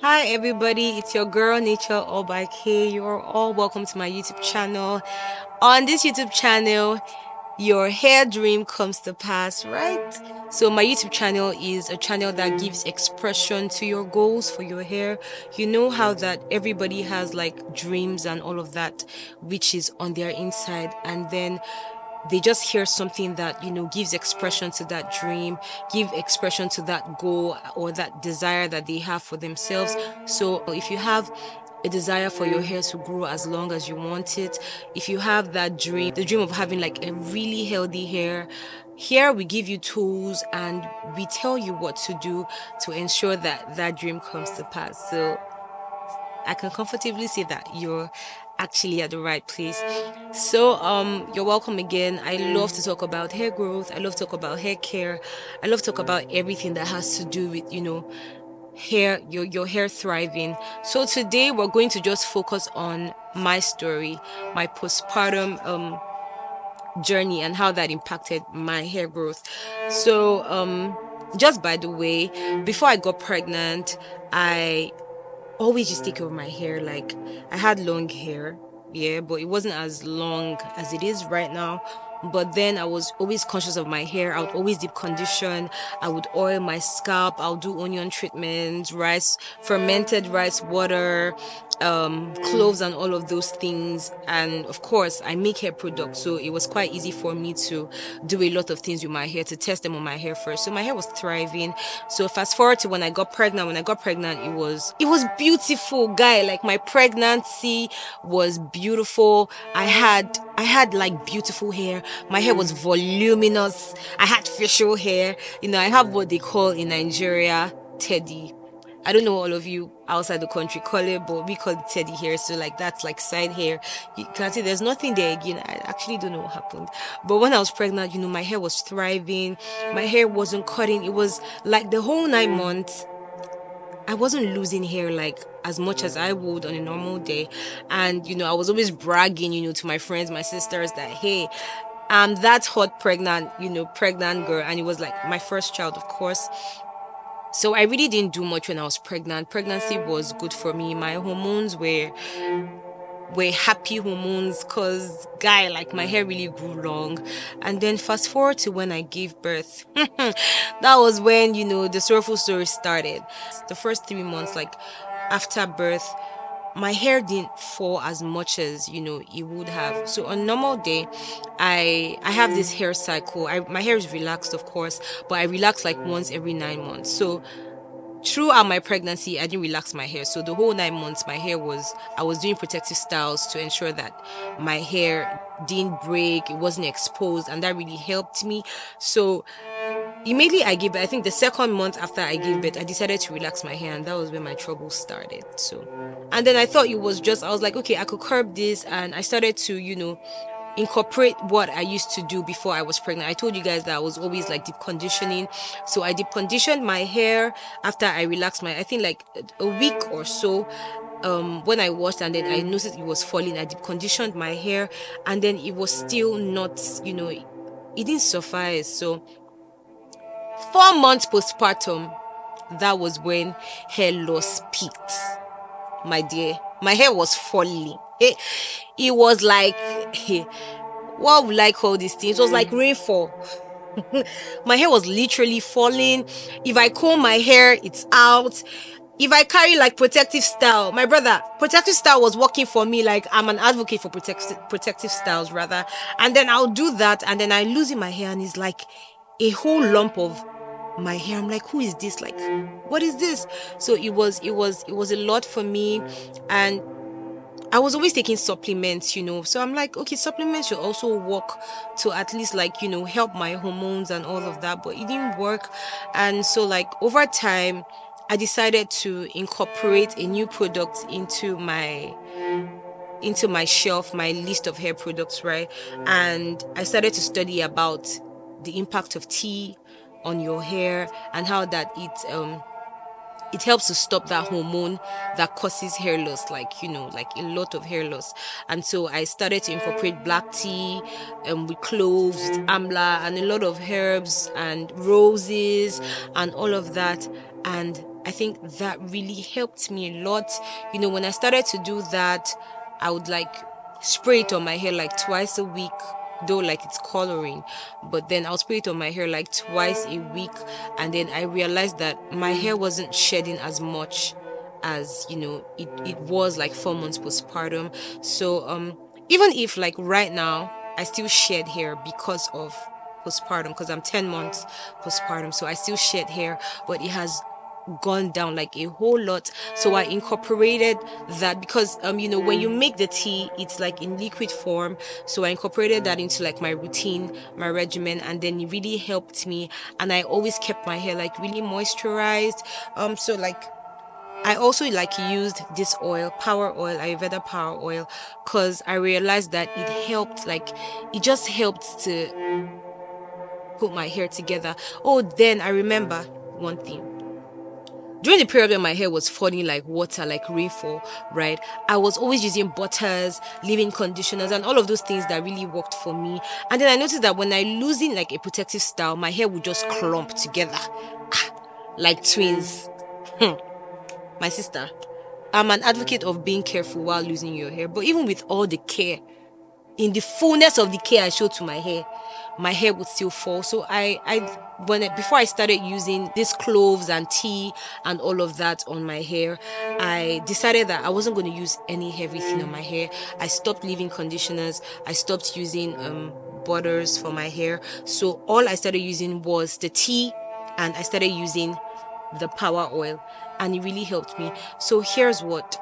Hi everybody, it's your girl Nature All by K. You're all welcome to my YouTube channel. On this YouTube channel, your hair dream comes to pass, right? So my YouTube channel is a channel that gives expression to your goals for your hair. You know how that everybody has like dreams and all of that, which is on their inside, and then they just hear something that gives expression to that dream, give expression to that goal or that desire that they have for themselves. So if you have a desire for your hair to grow as long as you want it, if you have that dream, the dream of having like a really healthy hair, here we give you tools and we tell you what to do to ensure that that dream comes to pass. So I can comfortably say that you're actually at the right place. So you're welcome again. I love to talk about hair growth. I love to talk about hair care. I love to talk about everything that has to do with, hair, your hair thriving. So today we're going to just focus on my story, my postpartum journey and how that impacted my hair growth. So just by the way, before I got pregnant, I always just take care of my hair. Like, I had long hair, yeah, but it wasn't as long as it is right now. But then I was always conscious of my hair. I would always deep condition. I would oil my scalp. I'll do onion treatments, rice, fermented rice water, cloves, and all of those things. And of course, I make hair products, so it was quite easy for me to do a lot of things with my hair, to test them on my hair first. So my hair was thriving. So fast forward to when I got pregnant. When I got pregnant, it was beautiful, guy. Like, my pregnancy was beautiful. I had like beautiful hair. My hair was voluminous. I had facial hair. I have what they call in Nigeria teddy. I don't know all of you outside the country call it, but we call it teddy hair. So like, that's like side hair. You can see there's nothing there again. I actually don't know what happened. But when I was pregnant, my hair was thriving. My hair wasn't cutting. It was like the whole 9 months. I wasn't losing hair like as much as I would on a normal day. And, I was always bragging, to my friends, my sisters, that, hey, I'm that hot pregnant, pregnant girl. And it was like my first child, of course. So I really didn't do much when I was pregnant. Pregnancy was good for me. My hormones were happy hormones, because, guy, like, my hair really grew long. And then fast forward to when I gave birth. That was when, the sorrowful story started. The first 3 months, like, after birth, my hair didn't fall as much as it would have. So on normal day, I have this hair cycle. My hair is relaxed, of course, but I relax like once every 9 months. So throughout my pregnancy, I didn't relax my hair. So the whole 9 months, I was doing protective styles to ensure that my hair didn't break, it wasn't exposed, and that really helped me. So immediately I gave birth, I think the second month after I gave birth, I decided to relax my hair, and that was when my trouble started. So, and then I thought I was like, okay, I could curb this, and I started to, incorporate what I used to do before I was pregnant. I told you guys that I was always like deep conditioning. So I deep conditioned my hair after I relaxed I think like a week or so. When I washed, and then I noticed it was falling, I deep conditioned my hair, and then it was still not, it didn't suffice. So 4 months postpartum, that was when hair loss peaked, my dear. My hair was falling. It was like, what would I call these things? It was like rainfall. My hair was literally falling. If I comb my hair, it's out. If I carry like protective style, my brother, protective style was working for me. Like, I'm an advocate for protective styles, rather. And then I'll do that, and then I losing my hair, and it's like a whole lump of my hair. I'm like, who is this? Like, what is this? So it was a lot for me. And I was always taking supplements. So I'm like, okay, supplements should also work to at least, like, help my hormones and all of that, but it didn't work. And so, like, over time, I decided to incorporate a new product into my shelf, my list of hair products, right? And I started to study about the impact of tea on your hair, and how that it helps to stop that hormone that causes hair loss, like, like a lot of hair loss. And so I started to incorporate black tea, with cloves, with amla, and a lot of herbs and roses and all of that. And I think that really helped me a lot. When I started to do that, I would like spray it on my hair like twice a week, though like it's coloring, but then I'll spray it on my hair like twice a week. And then I realized that my hair wasn't shedding as much as it was like 4 months postpartum. So even if like right now I still shed hair because of postpartum, because I'm 10 months postpartum, so I still shed hair, but it has gone down like a whole lot. So I incorporated that because when you make the tea, it's like in liquid form. So I incorporated that into like my routine, my regimen, and then it really helped me. And I always kept my hair like really moisturized. So like I also like used this oil, power oil, Ayurveda power oil, because I realized that it helped, like it just helped to put my hair together. Oh, then I remember one thing. During the period when my hair was falling like water, like rainfall, right? I was always using butters, leave-in conditioners, and all of those things that really worked for me. And then I noticed that when I losing like a protective style, my hair would just clump together, like twins. My sister, I'm an advocate of being careful while losing your hair, but even with all the care, in the fullness of the care I showed to my hair would still fall. So before I started using these cloves and tea and all of that on my hair, I decided that I wasn't going to use any heavy thing on my hair. I stopped leaving conditioners. I stopped using butters for my hair. So all I started using was the tea, and I started using the power oil, and it really helped me. So here's what.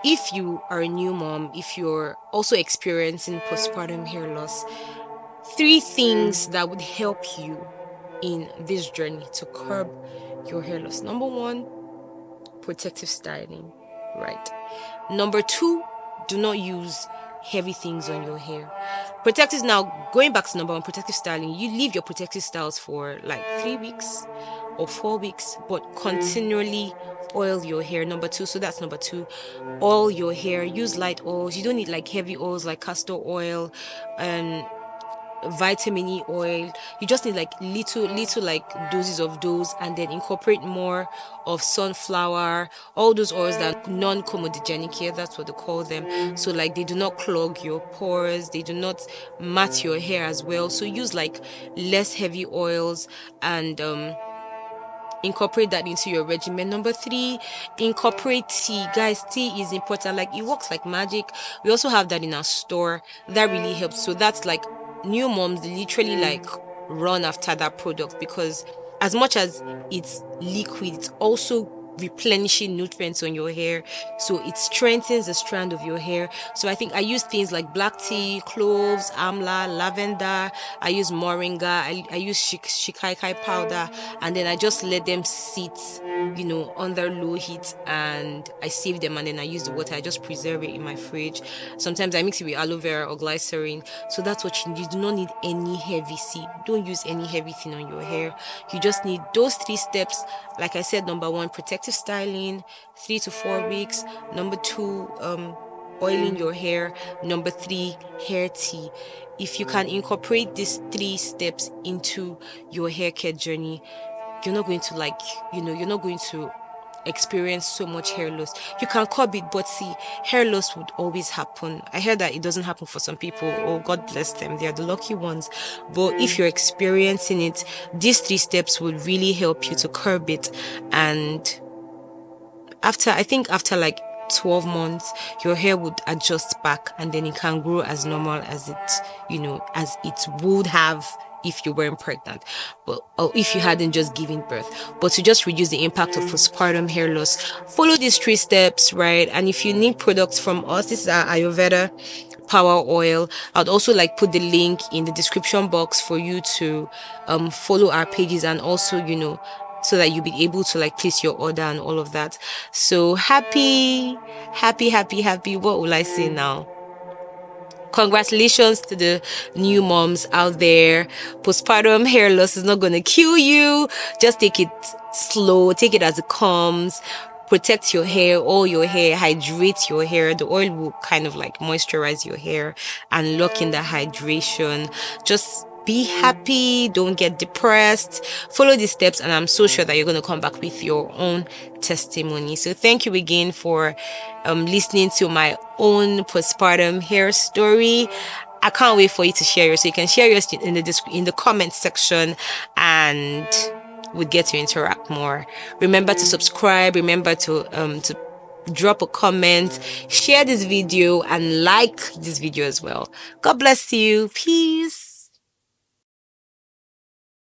If you are a new mom, if you're also experiencing postpartum hair loss, 3 things that would help you in this journey to curb your hair loss. Number 1, protective styling, right? Number 2, do not use heavy things on your hair. Protective, now going back to number 1, protective styling, you leave your protective styles for like 3 weeks or 4 weeks, but continually oil your hair. Number 2, so that's number 2, oil your hair. Use light oils. You don't need like heavy oils like castor oil and vitamin E oil. You just need like little like doses of those, and then incorporate more of sunflower, all those oils that are non-comedogenic hair, that's what they call them. So like they do not clog your pores, they do not mat your hair as well. So use like less heavy oils, and incorporate that into your regimen. Number 3, incorporate tea. Guys, tea is important. Like it works like magic. We also have that in our store. That really helps. So that's like new moms literally like run after that product, because as much as it's liquid, it's also replenishing nutrients on your hair, so it strengthens the strand of your hair. So I think I use things like black tea, cloves, amla, lavender. I use moringa. I use shikaikai powder, and then I just let them sit under low heat, and I save them, and then I use the water. I just preserve it in my fridge. Sometimes I mix it with aloe vera or glycerin. So that's what you need. You do not need any heavy seed. Don't use any heavy thing on your hair. You just need those 3 steps. Like I said, number 1, protective styling, 3 to 4 weeks. Number 2, oiling your hair. Number 3, hair tea. If you can incorporate these 3 steps into your hair care journey, you're not going to you're not going to experience so much hair loss. You can curb it, but see, hair loss would always happen. I heard that it doesn't happen for some people. Oh, God bless them, they are the lucky ones. But if you're experiencing it, these 3 steps would really help you to curb it. And after like 12 months, your hair would adjust back, and then it can grow as normal as as it would have if you weren't pregnant, or if you hadn't just given birth. But to just reduce the impact of postpartum hair loss, follow these 3 steps, right? And if you need products from us, this is our Ayurveda power oil. I'd also like put the link in the description box for you to follow our pages, and also so that you'll be able to like place your order and all of that. So happy. What will I say now? Congratulations to the new moms out there. Postpartum hair loss is not going to kill you. Just take it slow. Take it as it comes. Protect your hair, oil your hair, hydrate your hair. The oil will kind of like moisturize your hair and lock in the hydration. Just Be happy, don't get depressed. Follow these steps, and I'm so sure that you're going to come back with your own testimony. So, thank you again for listening to my own postpartum hair story. I can't wait for you to share yours. So you can share yours in the comment section, and we get to interact more. Remember to subscribe. Remember to drop a comment, share this video, and like this video as well. God bless you. Peace.